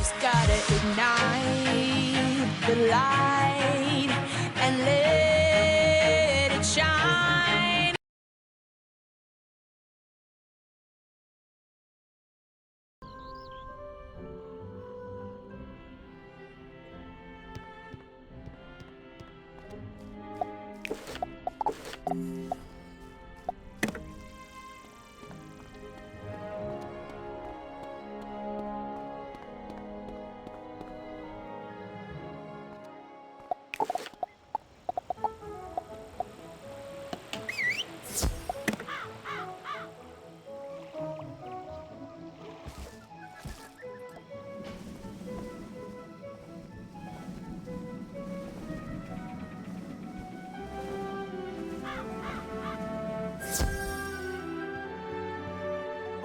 just gotta ignite the light and let it shine.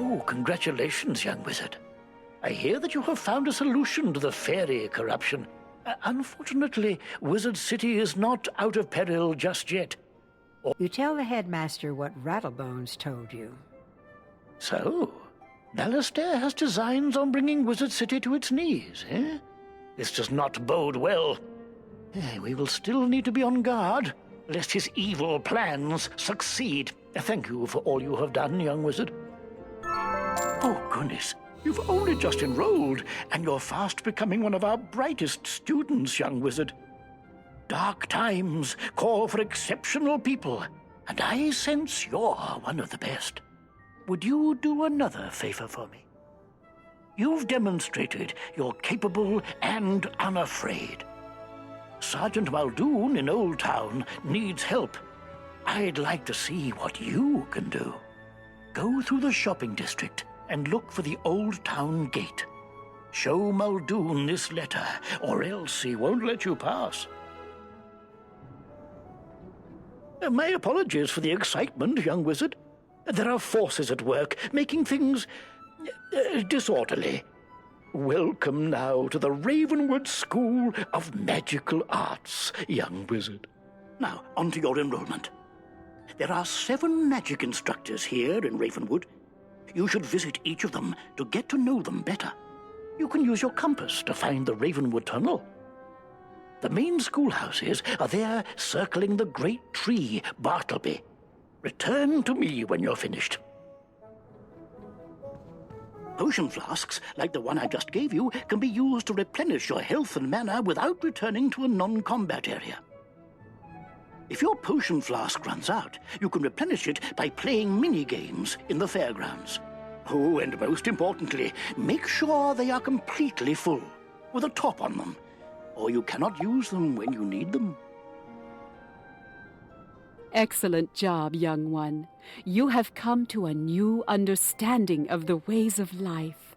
Oh, congratulations, young wizard. I hear that you have found a solution to the fairy corruption. Unfortunately, Wizard City is not out of peril just yet. You tell the headmaster what Rattlebones told you. So, Alistair has designs on bringing Wizard City to its knees, eh? This does not bode well. We will still need to be on guard, lest his evil plans succeed. Thank you for all you have done, young wizard. Oh, goodness. You've only just enrolled, and you're fast becoming one of our brightest students, young wizard. Dark times call for exceptional people, and I sense you're one of the best. Would you do another favor for me? You've demonstrated you're capable and unafraid. Sergeant Muldoon in Old Town needs help. I'd like to see what you can do. Go through the shopping district and look for the Old Town gate. Show Muldoon this letter, or else he won't let you pass. My apologies for the excitement, young wizard. There are forces at work, making things disorderly. Welcome now to the Ravenwood School of Magical Arts, young wizard. Now, on to your enrollment. There are 7 magic instructors here in Ravenwood. You should visit each of them to get to know them better. You can use your compass to find the Ravenwood Tunnel. The main schoolhouses are there circling the great tree, Bartleby. Return to me when you're finished. Potion flasks, like the one I just gave you, can be used to replenish your health and mana without returning to a non-combat area. If your potion flask runs out, you can replenish it by playing mini-games in the fairgrounds. Oh, and most importantly, make sure they are completely full, with a top on them, or you cannot use them when you need them. Excellent job, young one. You have come to a new understanding of the ways of life.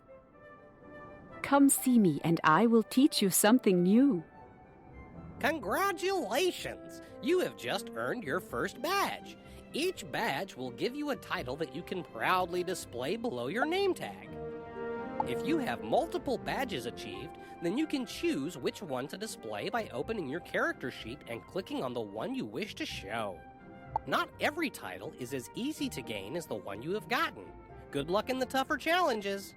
Come see me and I will teach you something new. Congratulations! You have just earned your first badge. Each badge will give you a title that you can proudly display below your name tag. If you have multiple badges achieved, then you can choose which one to display by opening your character sheet and clicking on the one you wish to show. Not every title is as easy to gain as the one you have gotten. Good luck in the tougher challenges.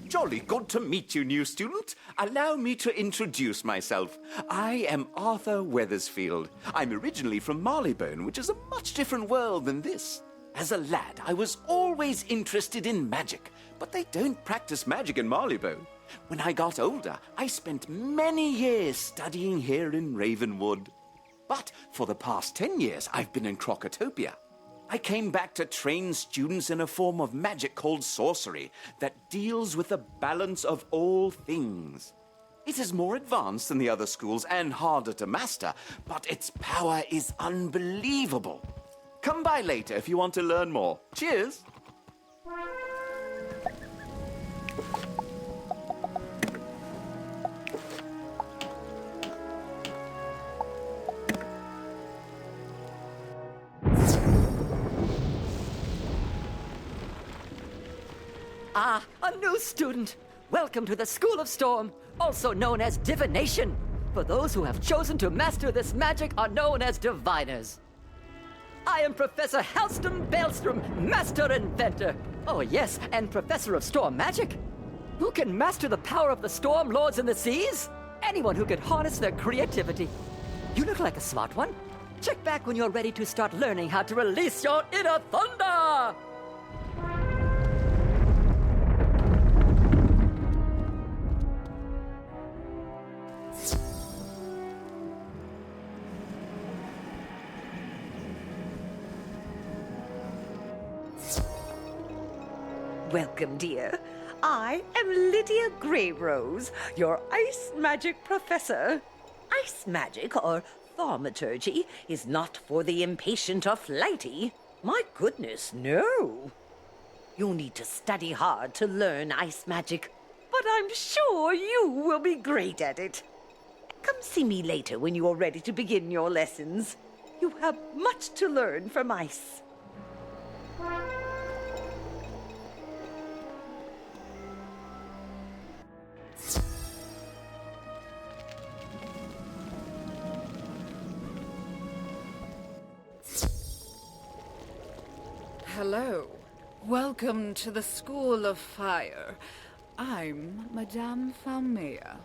Jolly good to meet you, new student. Allow me to introduce myself. I am Arthur Weathersfield. I'm originally from Marleybone, which is a much different world than this. As a lad, I was always interested in magic, but they don't practice magic in Marleybone. When I got older, I spent many years studying here in Ravenwood. But for the past 10 years, I've been in Crocotopia. I came back to train students in a form of magic called sorcery that deals with the balance of all things. It is more advanced than the other schools and harder to master, but its power is unbelievable. Come by later if you want to learn more. Cheers! A new student. Welcome to the School of Storm, also known as divination. For those who have chosen to master this magic are known as diviners. I am Professor Halston Baelstrom, Master Inventor. Oh yes, and Professor of Storm Magic. Who can master the power of the Storm Lords in the seas? Anyone who can harness their creativity. You look like a smart one. Check back when you're ready to start learning how to release your inner thunder! Welcome, dear. I am Lydia Greyrose, your ice magic professor. Ice magic, or thaumaturgy, is not for the impatient or flighty. My goodness, no. You'll need to study hard to learn ice magic, but I'm sure you will be great at it. Come see me later when you are ready to begin your lessons. You have much to learn from ice. Hello. Welcome to the School of Fire. I'm Madame Falmea.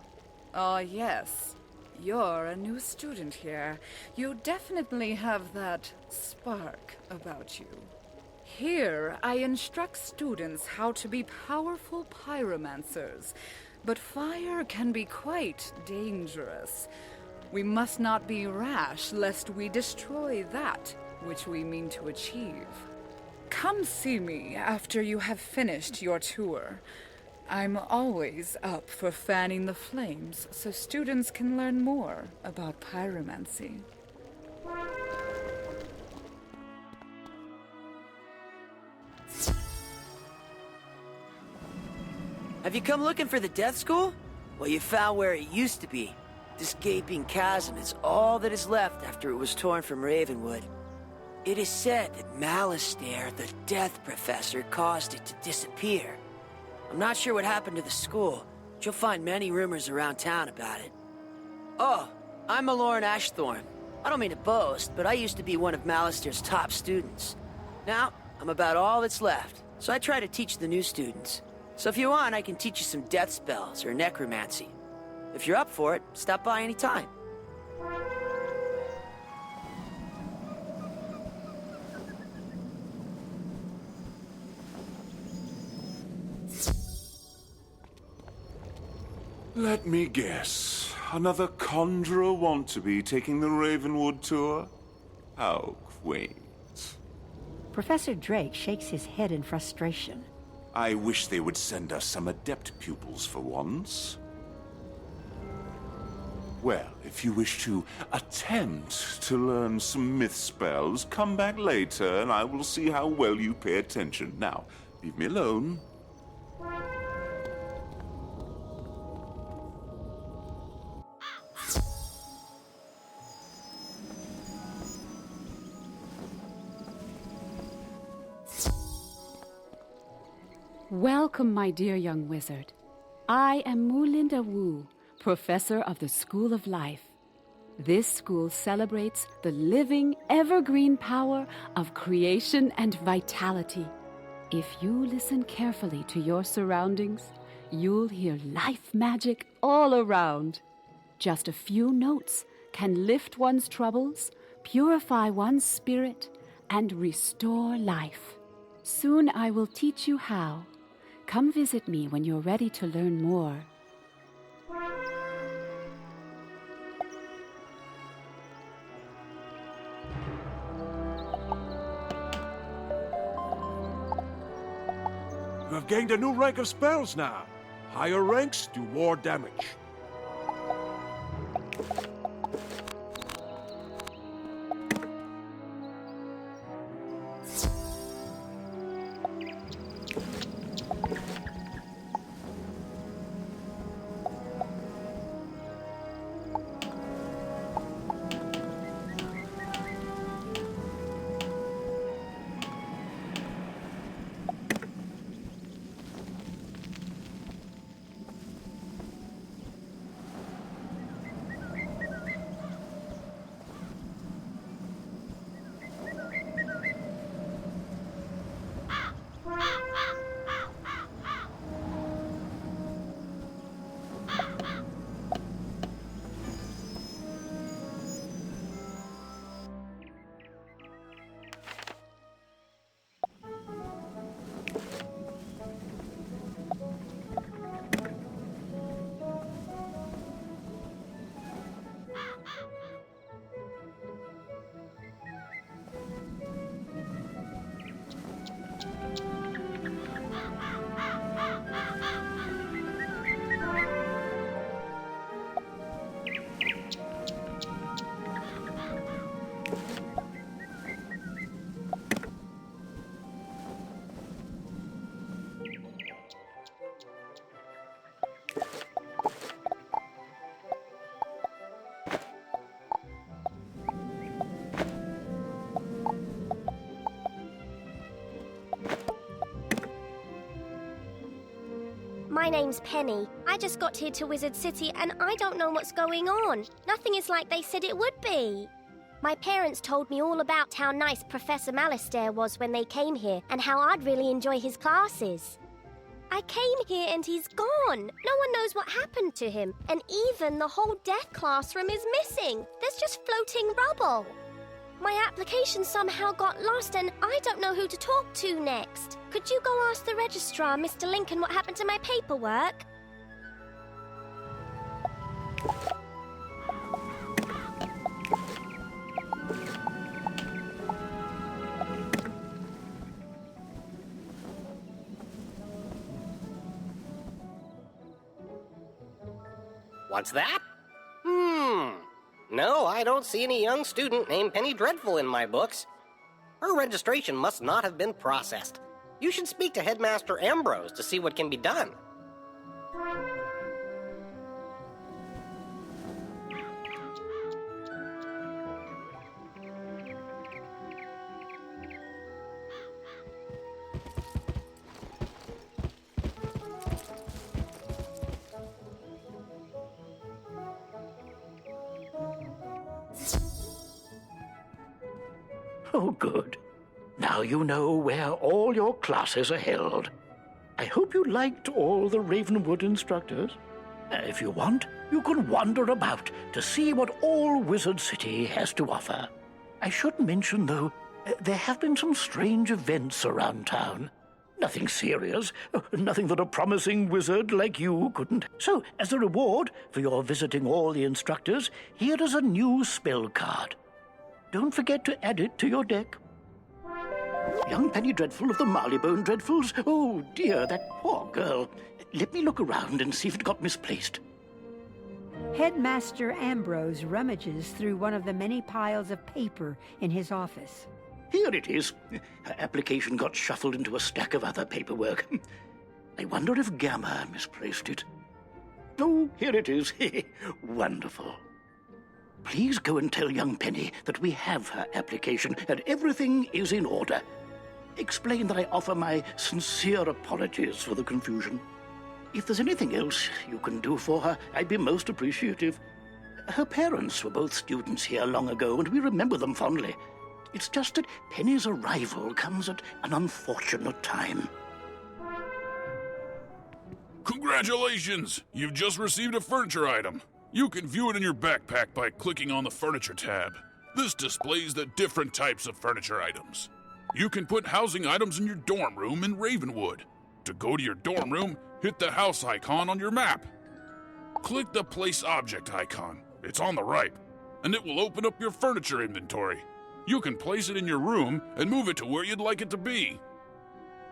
Oh, yes. You're a new student here. You definitely have that spark about you. Here, I instruct students how to be powerful pyromancers. But fire can be quite dangerous. We must not be rash, lest we destroy that which we mean to achieve. Come see me after you have finished your tour. I'm always up for fanning the flames so students can learn more about pyromancy. Have you come looking for the Death School? Well, you found where it used to be. This gaping chasm is all that is left after it was torn from Ravenwood. It is said that Malistaire, the Death Professor, caused it to disappear. I'm not sure what happened to the school, but you'll find many rumors around town about it. Oh, I'm Malorn Ashthorn. I don't mean to boast, but I used to be one of Malistaire's top students. Now, I'm about all that's left, so I try to teach the new students. So if you want, I can teach you some death spells or necromancy. If you're up for it, stop by any time. Let me guess. Another conjurer want-to-be taking the Ravenwood tour? How quaint. Professor Drake shakes his head in frustration. I wish they would send us some adept pupils for once. Well, if you wish to attempt to learn some myth spells, come back later and I will see how well you pay attention. Now, leave me alone. Welcome, my dear young wizard. I am Mulinda Wu, professor of the School of Life. This school celebrates the living, evergreen power of creation and vitality. If you listen carefully to your surroundings, you'll hear life magic all around. Just a few notes can lift one's troubles, purify one's spirit, and restore life. Soon I will teach you how. Come visit me when you're ready to learn more. You have gained a new rank of spells now. Higher ranks do more damage. name's Penny. I just got here to Wizard City and I don't know what's going on. Nothing is like they said it would be. My parents told me all about how nice Professor Malastare was when they came here and how I'd really enjoy his classes. I came here and he's gone. No one knows what happened to him. And even the whole death classroom is missing. There's just floating rubble. My application somehow got lost and I don't know who to talk to next. Could you go ask the registrar, Mr. Lincoln, what happened to my paperwork? What's that? No, I don't see any young student named Penny Dreadful in my books. Her registration must not have been processed. You should speak to Headmaster Ambrose to see what can be done. Oh, good. Now you know where all your classes are held. I hope you liked all the Ravenwood instructors. If you want, you can wander about to see what all Wizard City has to offer. I should mention, though, there have been some strange events around town. Nothing serious, nothing that a promising wizard like you couldn't. So, as a reward for your visiting all the instructors, here is a new spell card. Don't forget to add it to your deck. Young Penny Dreadful of the Marleybone Dreadfuls? Oh, dear, that poor girl. Let me look around and see if it got misplaced. Headmaster Ambrose rummages through one of the many piles of paper in his office. Here it is. Her application got shuffled into a stack of other paperwork. I wonder if Gamma misplaced it. Oh, here it is. Wonderful. Please go and tell young Penny that we have her application and everything is in order. Explain that I offer my sincere apologies for the confusion. If there's anything else you can do for her, I'd be most appreciative. Her parents were both students here long ago, and we remember them fondly. It's just that Penny's arrival comes at an unfortunate time. Congratulations! You've just received a furniture item. You can view it in your backpack by clicking on the Furniture tab. This displays the different types of furniture items. You can put housing items in your dorm room in Ravenwood. To go to your dorm room, hit the house icon on your map. Click the Place Object icon. It's on the right, and it will open up your furniture inventory. You can place it in your room and move it to where you'd like it to be.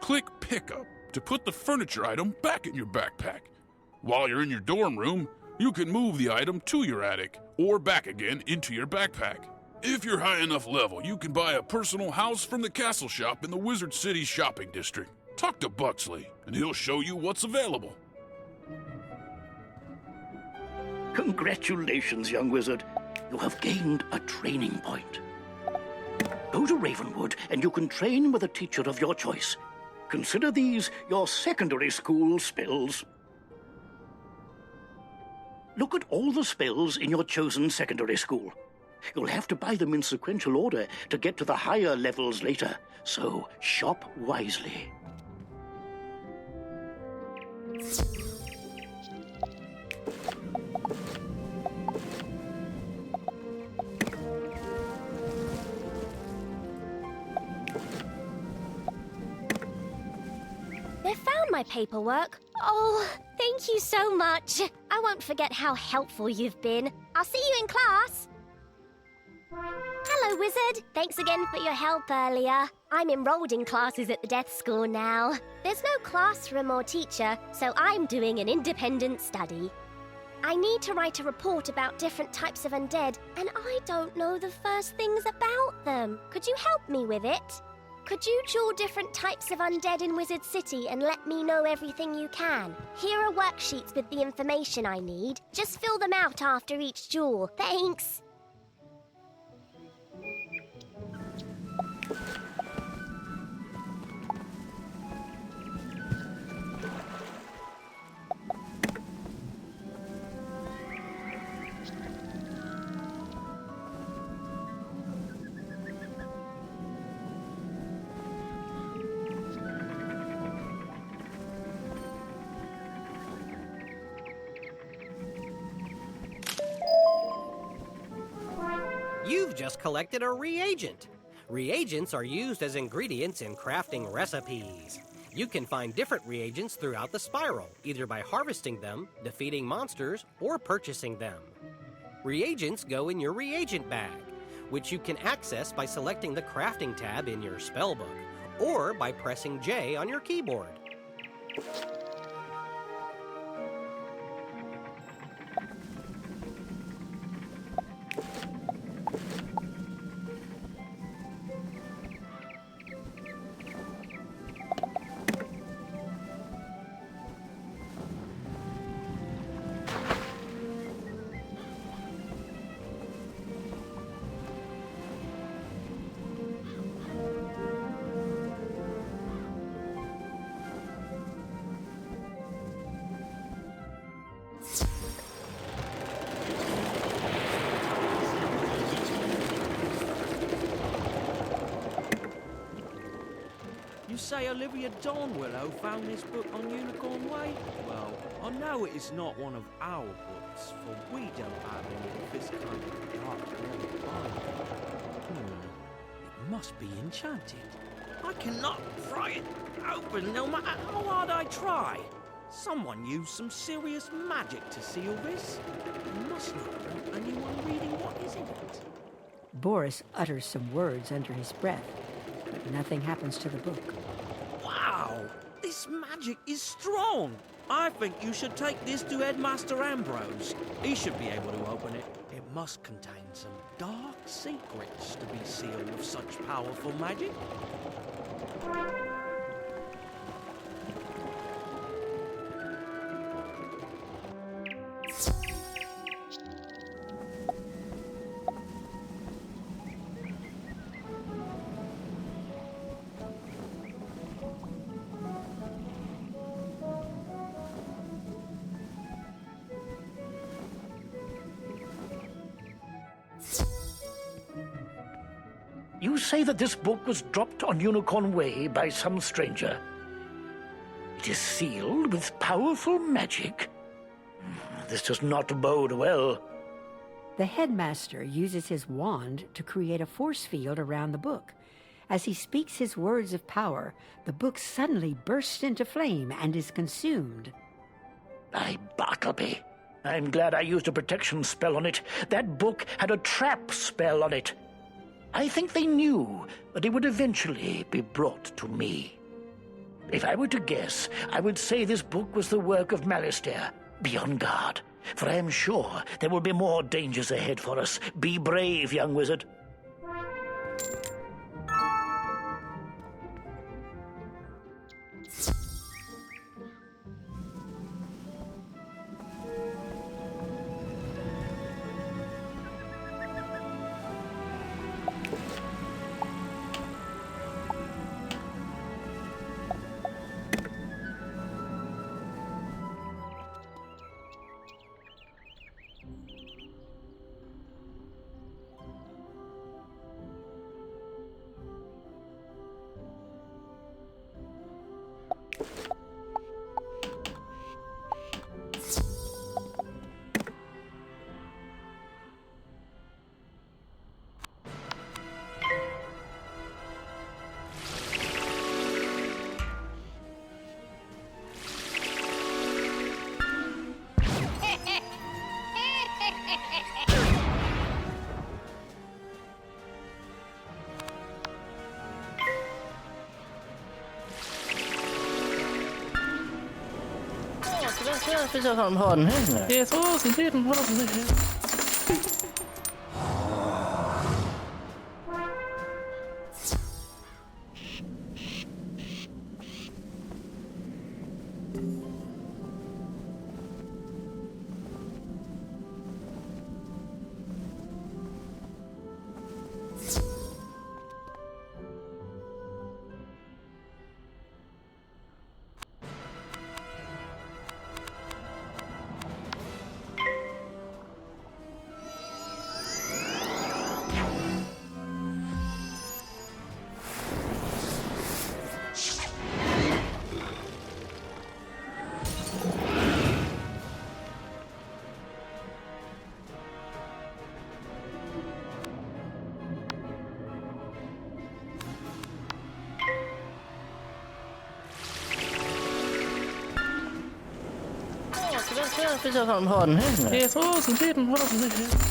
Click Pickup to put the furniture item back in your backpack. While you're in your dorm room, you can move the item to your attic or back again into your backpack. If you're high enough level, you can buy a personal house from the castle shop in the Wizard City shopping district. Talk to Buxley, and he'll show you what's available. Congratulations, young wizard. You have gained a training point. Go to Ravenwood, and you can train with a teacher of your choice. Consider these your secondary school spells. Look at all the spells in your chosen secondary school. You'll have to buy them in sequential order to get to the higher levels later, so shop wisely. They found my paperwork. Oh, thank you so much. I won't forget how helpful you've been. I'll see you in class. Hello, Wizard. Thanks again for your help earlier. I'm enrolled in classes at the Death School now. There's no classroom or teacher, so I'm doing an independent study. I need to write a report about different types of undead, and I don't know the first things about them. Could you help me with it? Could you draw different types of undead in Wizard City and let me know everything you can? Here are worksheets with the information I need. Just fill them out after each duel. Thanks! You've just collected a reagent. Reagents are used as ingredients in crafting recipes. You can find different reagents throughout the spiral, either by harvesting them, defeating monsters, or purchasing them. Reagents go in your reagent bag, which you can access by selecting the crafting tab in your spellbook, or by pressing J on your keyboard. You say Olivia Dornwillow found this book on Unicorn Way? Well, I know it is not one of our books, for we don't have any of this kind of dark It must be enchanted. I cannot pry it open no matter how hard I try. Someone used some serious magic to seal this. You must not want anyone reading what is in it. Boris utters some words under his breath, but nothing happens to the book. Wow! This magic is strong! I think you should take this to Headmaster Ambrose. He should be able to open it. It must contain some dark secrets to be sealed with such powerful magic. You say that this book was dropped on Unicorn Way by some stranger. It is sealed with powerful magic. This does not bode well. The headmaster uses his wand to create a force field around the book. As he speaks his words of power, the book suddenly bursts into flame and is consumed. By Bartleby, I'm glad I used a protection spell on it. That book had a trap spell on it. I think they knew that it would eventually be brought to me. If I were to guess, I would say this book was the work of Malistaire. Be on guard, for I am sure there will be more dangers ahead for us. Be brave, young wizard. Ja, vi ser om hånden her. Det er så, det er den hånden her.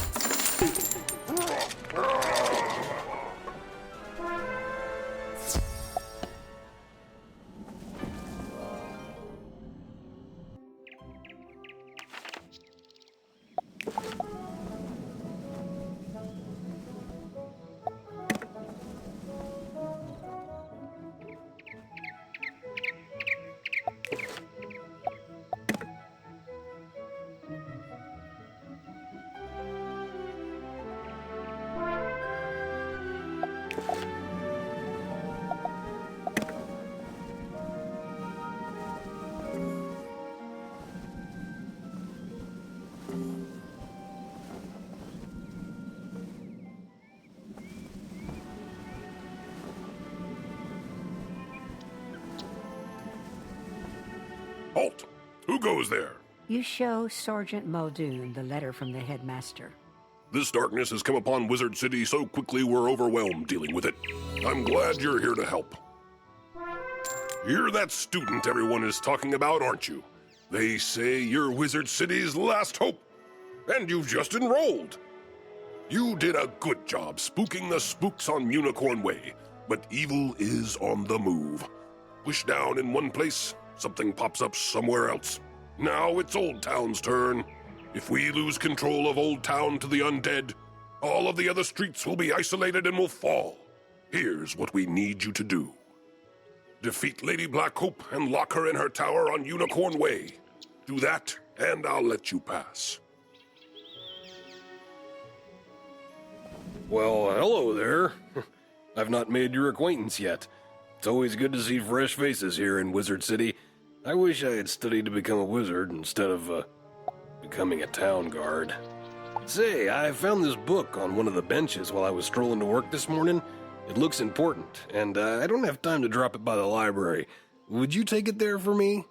Halt! Who goes there? You show Sergeant Muldoon the letter from the headmaster. This darkness has come upon Wizard City so quickly we're overwhelmed dealing with it. I'm glad you're here to help. You're that student everyone is talking about, aren't you? They say you're Wizard City's last hope. And you've just enrolled. You did a good job spooking the spooks on Unicorn Way, but evil is on the move. Push down in one place, something pops up somewhere else. Now it's Old Town's turn. If we lose control of Old Town to the undead, all of the other streets will be isolated and will fall. Here's what we need you to do. Defeat Lady Blackhope and lock her in her tower on Unicorn Way. Do that, and I'll let you pass. Well, hello there. I've not made your acquaintance yet. It's always good to see fresh faces here in Wizard City. I wish I had studied to become a wizard instead of, becoming a town guard. Say, I found this book on one of the benches while I was strolling to work this morning. It looks important, and I don't have time to drop it by the library. Would you take it there for me?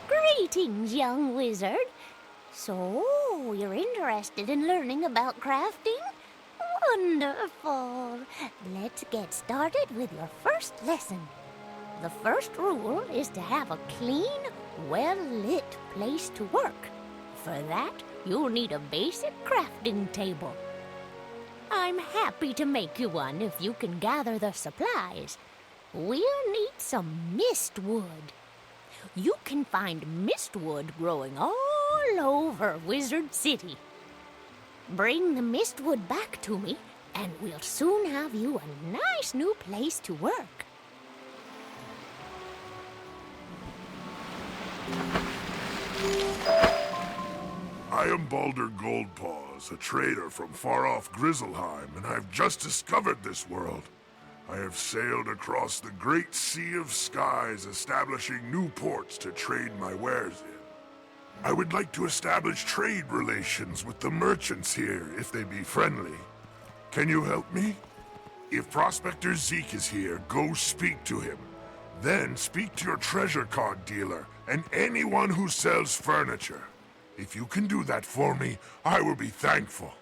Greetings, young wizard. So, you're interested in learning about crafting? Wonderful. Let's get started with your first lesson. The first rule is to have a clean, well-lit place to work. For that, you'll need a basic crafting table. I'm happy to make you one if you can gather the supplies. We'll need some mistwood. You can find mistwood growing all over Wizard City. Bring the mistwood back to me, and we'll soon have you a nice new place to work. I am Balder Goldpaws, a trader from far-off Grizzleheim, and I've just discovered this world. I have sailed across the great sea of skies, establishing new ports to trade my wares in. I would like to establish trade relations with the merchants here, if they be friendly. Can you help me? If Prospector Zeke is here, go speak to him. Then speak to your treasure card dealer and anyone who sells furniture. If you can do that for me, I will be thankful.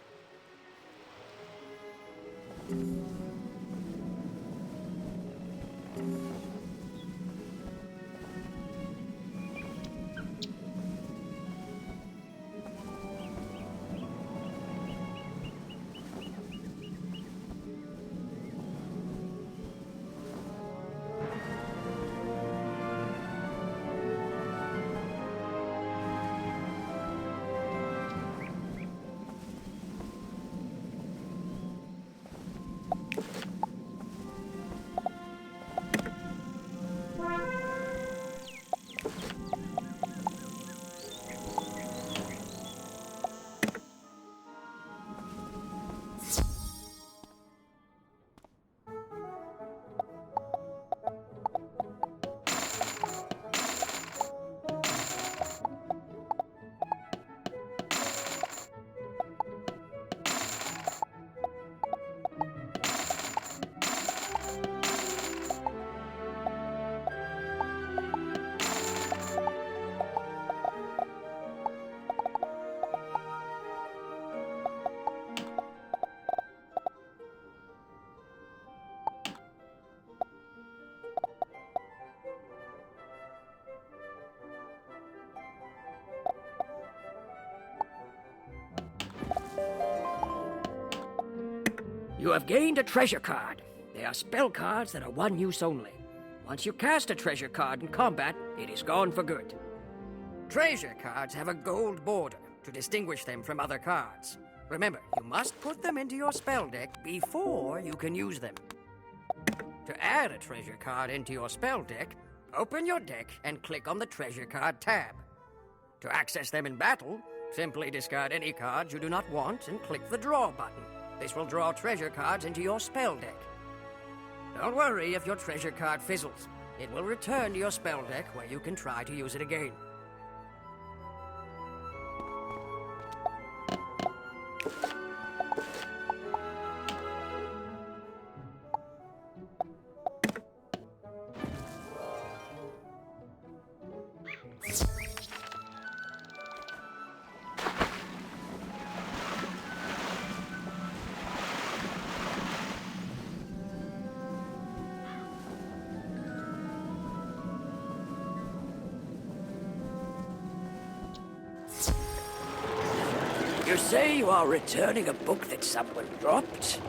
You have gained a treasure card. They are spell cards that are one use only. Once you cast a treasure card in combat, it is gone for good. Treasure cards have a gold border to distinguish them from other cards. Remember, you must put them into your spell deck before you can use them. To add a treasure card into your spell deck, open your deck and click on the treasure card tab. To access them in battle, simply discard any cards you do not want and click the draw button. This will draw treasure cards into your spell deck. Don't worry if your treasure card fizzles. It will return to your spell deck where you can try to use it again. You say you are returning a book that someone dropped?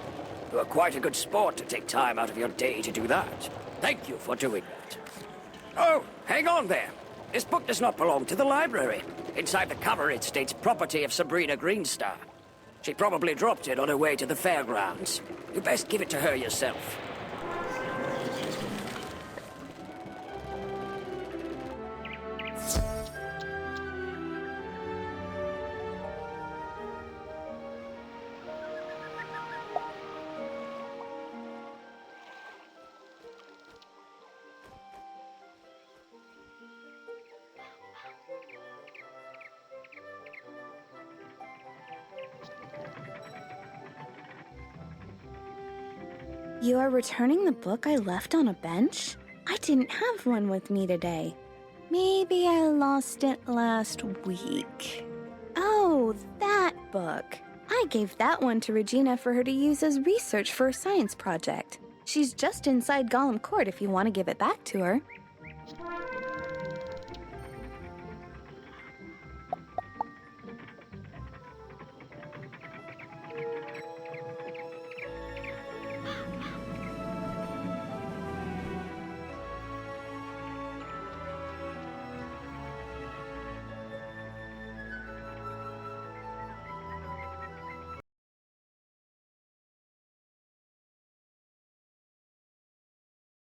You are quite a good sport to take time out of your day to do that. Thank you for doing that. Oh, hang on there. This book does not belong to the library. Inside the cover it states property of Sabrina Greenstar. She probably dropped it on her way to the fairgrounds. You best give it to her yourself. You are returning the book I left on a bench? I didn't have one with me today. Maybe I lost it last week. Oh, that book. I gave that one to Regina for her to use as research for a science project. She's just inside Gollum Court if you want to give it back to her.